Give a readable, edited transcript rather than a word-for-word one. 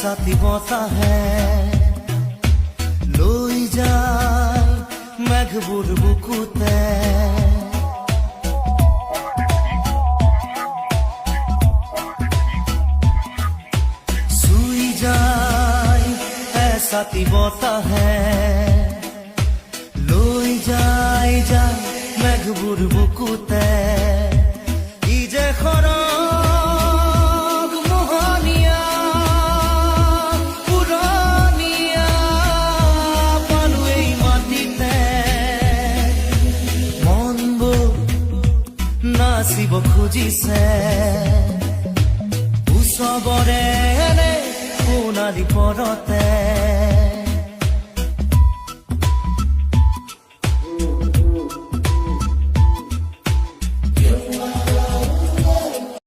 এছাতি বতাহে লৈ যায় মেঘবোৰ বুকুতে চুই যায় এছাতি বতাহে লৈ যায় মেঘবোৰ বুকুতে ই যে খৰগ মোহনীয়া পুৰণীয়া পালো এই মাটিতে মনবোৰ নাচিব খুজিছে উৎসৱৰে সোণালী পৰতে